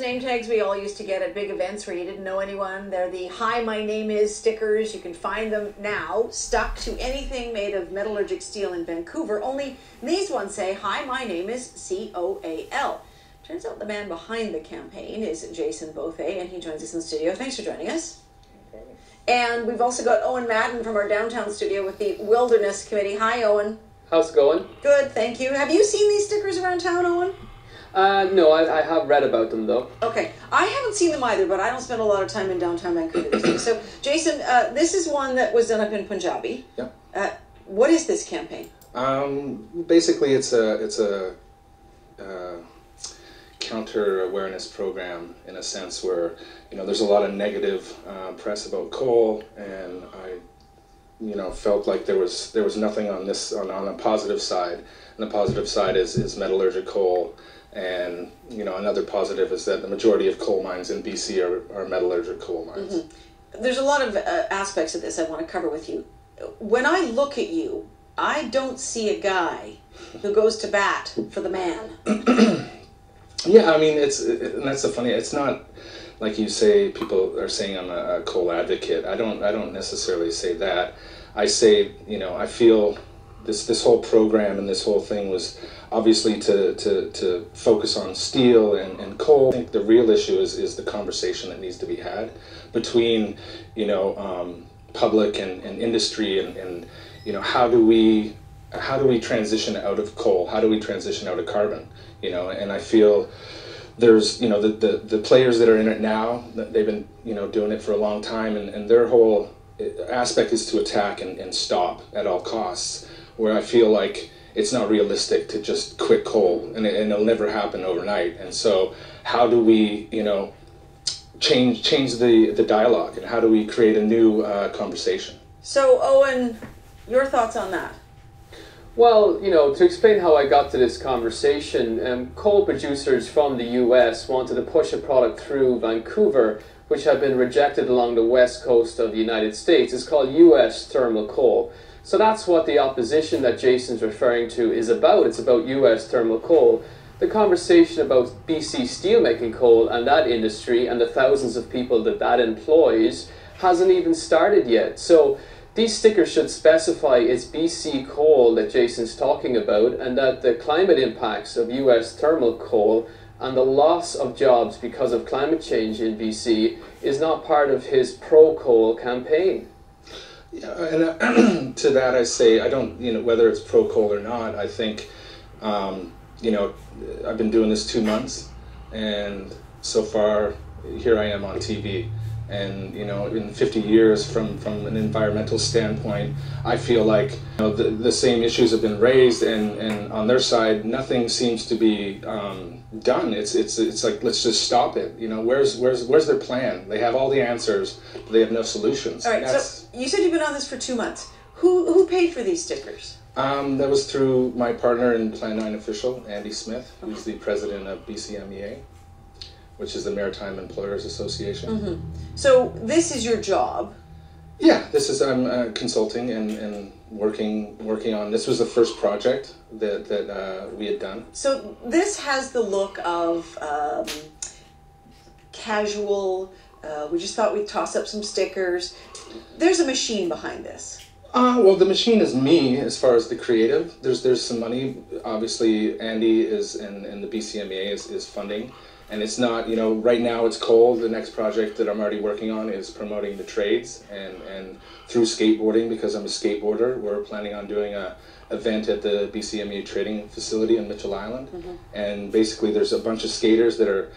name tags we all used to get at big events where you didn't know anyone. They're the "Hi, my name is" stickers. You can find them now stuck to anything made of metallurgic steel in Vancouver. Only these ones say, "Hi, my name is COAL." Turns out the man behind the campaign is Jason Beaufet, and he joins us in the studio. Thanks for joining us. And we've also got Eoin Madden from our downtown studio with the Wilderness Committee. Hi, Eoin. How's it going? Good, thank you. Have you seen these stickers around town, Eoin? No, I have read about them, though. Okay. I haven't seen them either, but I don't spend a lot of time in downtown Vancouver these days. So, Jason, this is one that was done up in Punjabi. Yeah. What is this campaign? Basically, it's a counter-awareness program, in a sense, where, there's a lot of negative press about coal, and I felt like there was nothing on this on a positive side, and the positive side is metallurgic coal, and another positive is that the majority of coal mines in BC are metallurgic coal mines. Mm-hmm. There's a lot of aspects of this I want to cover with you. When I look at you, I don't see a guy who goes to bat for the man. Yeah, I mean, and that's the funny. It's not like you say. People are saying I'm a coal advocate. I don't necessarily say that. I say, I feel this whole program and this whole thing was obviously to focus on steel and coal. I think the real issue is the conversation that needs to be had between, public and industry and how do we transition out of coal? How do we transition out of carbon? And I feel there's, the players that are in it now, they've been, doing it for a long time, and their whole aspect is to attack and stop at all costs, where I feel like it's not realistic to just quit coal, and it'll never happen overnight. And so how do we, change the dialogue, and how do we create a new conversation? So, Eoin, your thoughts on that? Well, to explain how I got to this conversation, coal producers from the US wanted to push a product through Vancouver, which had been rejected along the west coast of the United States. It's called US thermal coal. So that's what the opposition that Jason's referring to is about. It's about US thermal coal. The conversation about BC steelmaking coal and that industry and the thousands of people that employs hasn't even started yet. So these stickers should specify it's BC coal that Jason's talking about, and that the climate impacts of US thermal coal and the loss of jobs because of climate change in BC is not part of his pro-coal campaign. Yeah, and to that I say, I don't, whether it's pro-coal or not, I think, I've been doing this 2 months, and so far, here I am on TV. And in 50 years, from an environmental standpoint, I feel like the same issues have been raised, and on their side, nothing seems to be done. It's like, let's just stop it. Where's their plan? They have all the answers, but they have no solutions. All right. So you said you've been on this for 2 months. Who paid for these stickers? That was through my partner and Plan 9 official, Andy Smith, who's the president of BCMEA, which is the Maritime Employers Association. Mm-hmm. So this is your job? Yeah, I'm consulting and working on. This was the first project that we had done. So this has the look of casual. We just thought we'd toss up some stickers. There's a machine behind this. Well, the machine is me as far as the creative. There's some money. Obviously, Andy is and the BCMEA is funding. And it's not, right now it's coal. The next project that I'm already working on is promoting the trades and through skateboarding, because I'm a skateboarder. We're planning on doing a event at the BCME training facility in Mitchell Island. Mm-hmm. And basically there's a bunch of skaters that are,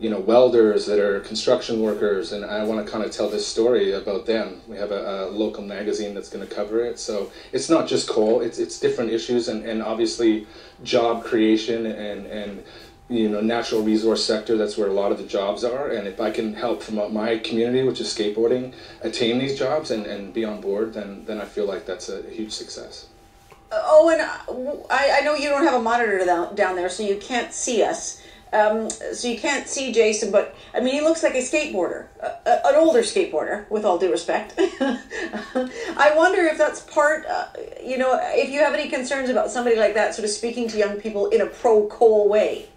welders, that are construction workers, and I want to kind of tell this story about them. We have a local magazine that's going to cover it. So it's not just coal, it's different issues, and obviously job creation and natural resource sector. That's where a lot of the jobs are, and if I can help promote my community, which is skateboarding, attain these jobs and be on board, then I feel like that's a huge success. And I know you don't have a monitor down there, so you can't see us. So you can't see Jason, but I mean, he looks like a skateboarder, an older skateboarder, with all due respect. I wonder if that's part, if you have any concerns about somebody like that sort of speaking to young people in a pro-coal way.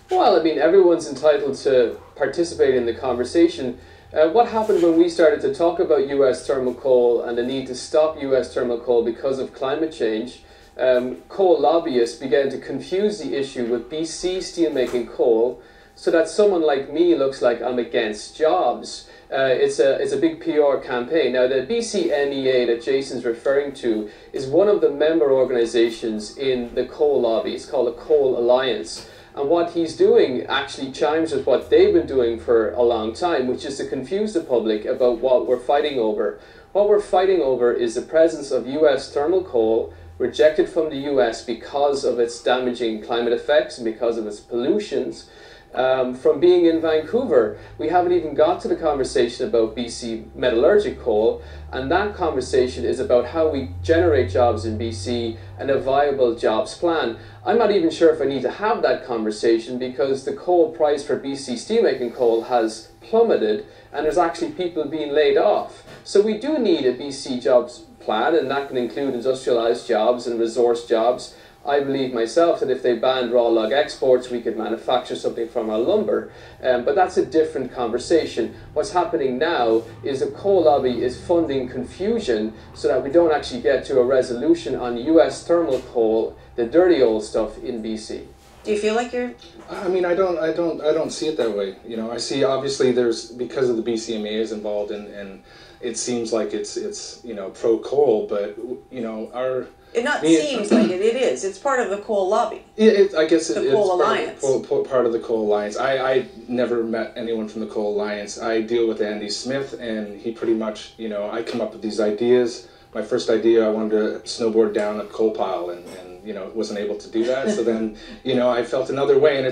Well, I mean, everyone's entitled to participate in the conversation. What happened when we started to talk about US thermal coal and the need to stop US thermal coal because of climate change? Coal lobbyists began to confuse the issue with BC steelmaking coal so that someone like me looks like I'm against jobs. It's a big PR campaign. Now, the BCMEA that Jason's referring to is one of the member organizations in the coal lobby. It's called the Coal Alliance. And what he's doing actually chimes with what they've been doing for a long time, which is to confuse the public about what we're fighting over. What we're fighting over is the presence of US thermal coal rejected from the US because of its damaging climate effects and because of its pollutions. From being in Vancouver, we haven't even got to the conversation about BC metallurgic coal, and that conversation is about how we generate jobs in BC and a viable jobs plan. I'm not even sure if I need to have that conversation because the coal price for BC steelmaking coal has plummeted and there's actually people being laid off. So we do need a BC jobs plan, and that can include industrialised jobs and resource jobs. I believe myself that if they banned raw log exports, we could manufacture something from our lumber. But that's a different conversation. What's happening now is the coal lobby is funding confusion so that we don't actually get to a resolution on US thermal coal, the dirty old stuff in BC. Do you feel like you're... I mean, I don't see it that way. You know, I see obviously there's, because of the BCMA is involved and it seems like it's you know, pro coal, but you know, our... It not seems like it is. It's part of the coal lobby. I guess the Coal Alliance. Part of the Coal Alliance. I never met anyone from the Coal Alliance. I deal with Andy Smith, and he pretty much, you know, I come up with these ideas. My first idea, I wanted to snowboard down a coal pile, and you know, wasn't able to do that. So then, you know, I felt another way, and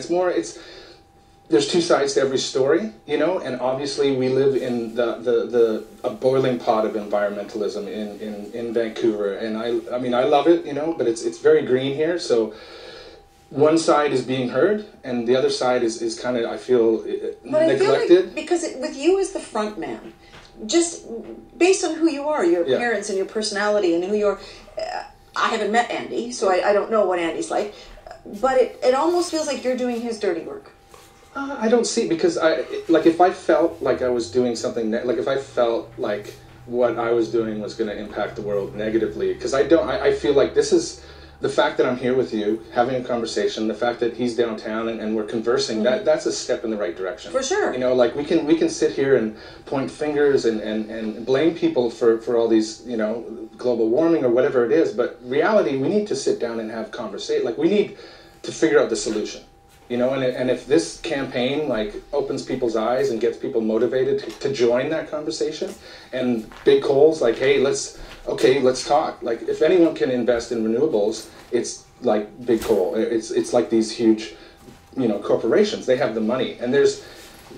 there's two sides to every story, you know, and obviously we live in a boiling pot of environmentalism in Vancouver, and I mean I love it, you know, but it's very green here, so one side is being heard and the other side is kind of, I feel, neglected. I feel like because with you as the front man, just based on who you are, your appearance and your personality and who you're, I haven't met Andy, so I don't know what Andy's like, but it almost feels like you're doing his dirty work. I don't see, because if I felt like I was doing something, like if I felt like what I was doing was going to impact the world negatively, because I feel like this is, the fact that I'm here with you, having a conversation, the fact that he's downtown and we're conversing, that's a step in the right direction. For sure. You know, like we can sit here and point fingers and blame people for all these, you know, global warming or whatever it is, but reality, we need to sit down and have conversation. Like we need to figure out the solution. You know, and if this campaign like opens people's eyes and gets people motivated to join that conversation, and big coal's like, hey, let's talk. Like if anyone can invest in renewables, it's like big coal. It's like these huge, you know, corporations. They have the money, and there's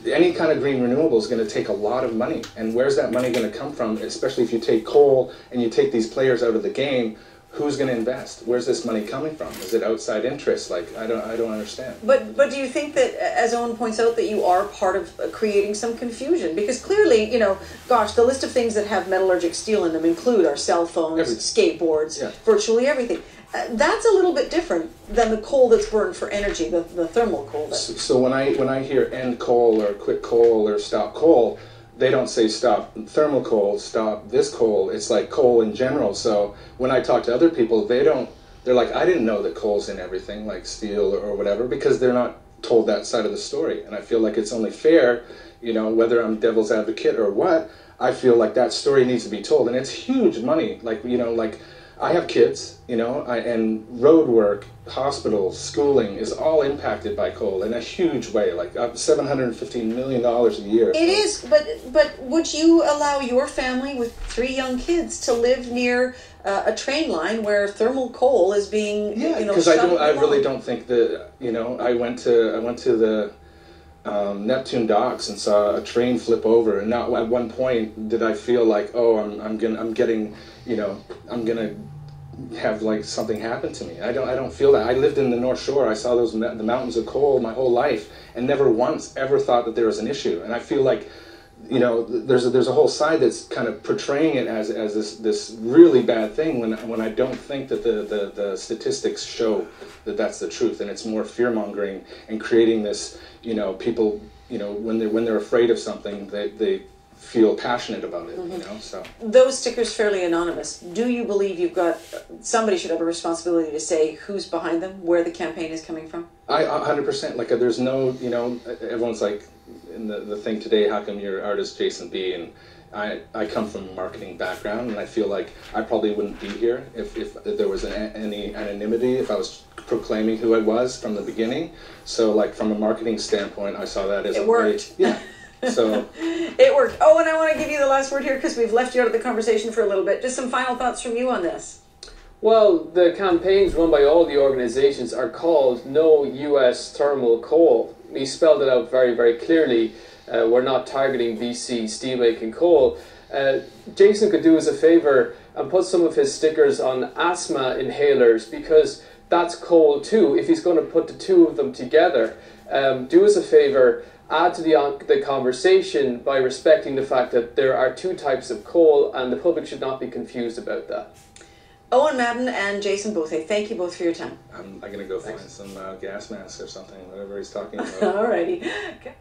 any kind of green renewable is going to take a lot of money. And where's that money going to come from? Especially if you take coal and you take these players out of the game. Who's going to invest? Where's this money coming from? Is it outside interest? Like I don't understand. But do you think that, as Owen points out, that you are part of creating some confusion? Because clearly, you know, gosh, the list of things that have metallurgic steel in them include our cell phones, skateboards, virtually everything. That's a little bit different than the coal that's burned for energy, the thermal coal. So when I hear end coal or quit coal or stop coal, they don't say stop thermal coal, stop this coal. It's like coal in general. So when I talk to other people, they're like, I didn't know that coal's in everything, like steel or whatever, because they're not told that side of the story. And I feel like it's only fair, you know, whether I'm devil's advocate or what, I feel like that story needs to be told. And it's huge money. Like, you know, like I have kids, you know, and road work, hospitals, schooling is all impacted by coal in a huge way, like $715 million a year. It is, but would you allow your family with 3 young kids to live near a train line where thermal coal is being, you know, because I really don't think that, you know, I went to the Neptune docks and saw a train flip over, and not at one point did I feel like, oh, I'm gonna have like something happen to me. I don't feel that. I lived in the North Shore. I saw the mountains of coal my whole life, and never once ever thought that there was an issue. And I feel like you know, there's a whole side that's kind of portraying it as this really bad thing when I don't think that the statistics show that that's the truth, and it's more fear mongering and creating this, you know, people, you know, when they're afraid of something, they feel passionate about it, you know. So those stickers fairly anonymous. Do you believe you've got somebody should have a responsibility to say who's behind them, where the campaign is coming from? I 100%, like there's no, you know, everyone's like in the thing today, how come you're artist Jason B, and I come from a marketing background, and I feel like I probably wouldn't be here if there was any anonymity, if I was proclaiming who I was from the beginning. So like from a marketing standpoint, I saw that as it worked. Yeah. So it worked. Oh, and I want to give you the last word here because we've left you out of the conversation for a little bit. Just some final thoughts from you on this. Well, the campaigns run by all the organizations are called No US Thermal Coal. He spelled it out very, very clearly. We're not targeting BC steelmaking coal. Jason could do us a favor and put some of his stickers on asthma inhalers, because that's coal too. If he's going to put the two of them together, do us a favor, add to the conversation by respecting the fact that there are two types of coal, and the public should not be confused about that. Eoin Madden and Jason Bothay, thank you both for your time. I'm going to go find some gas masks or something, whatever he's talking about. Alrighty. Okay.